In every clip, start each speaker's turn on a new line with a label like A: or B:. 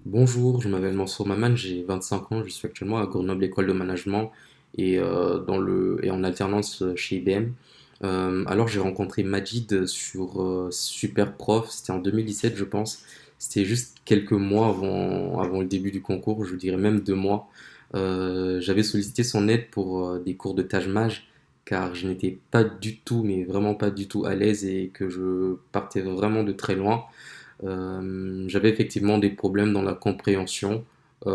A: Bonjour, je m'appelle Mansour Maman, j'ai 25 ans, je suis actuellement à Grenoble École de Management et en alternance chez IBM. Alors j'ai rencontré Majid sur Super Prof, c'était en 2017 je pense, c'était juste quelques mois avant le début du concours, je dirais même 2 mois. J'avais sollicité son aide pour des cours de Taj Mahal car je n'étais pas du tout, mais vraiment pas du tout à l'aise et que je partais vraiment de très loin. J'avais effectivement des problèmes dans la compréhension, des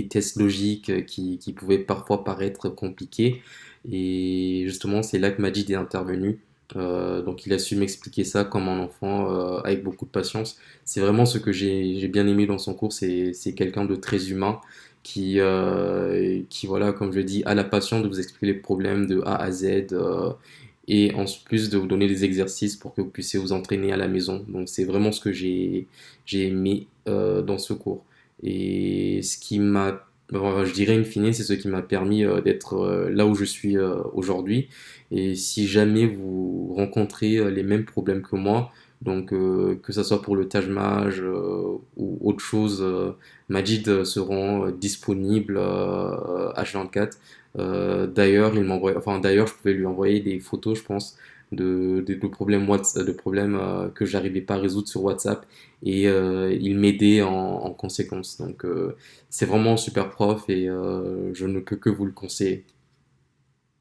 A: tests logiques qui pouvaient parfois paraître compliqués. Et justement, c'est là que Majid est intervenu. Donc, il a su m'expliquer ça comme un enfant, avec beaucoup de patience. C'est vraiment ce que j'ai bien aimé dans son cours. C'est quelqu'un de très humain qui, voilà, comme je dis, a la patience de vous expliquer les problèmes de A à Z. Et en plus de vous donner des exercices pour que vous puissiez vous entraîner à la maison. Donc c'est vraiment ce que j'ai aimé dans ce cours. Et ce qui m'a, bon, je dirais in fine, c'est ce qui m'a permis d'être là où je suis aujourd'hui. Et si jamais vous rencontrez les mêmes problèmes que moi, donc que ça soit pour le Taj Mahal ou autre chose, Majid seront disponibles H24. D'ailleurs, d'ailleurs, je pouvais lui envoyer des photos, je pense, de problèmes que j'arrivais pas à résoudre sur WhatsApp et il m'aidait en conséquence. Donc, c'est vraiment un super prof et je ne peux que vous le conseiller.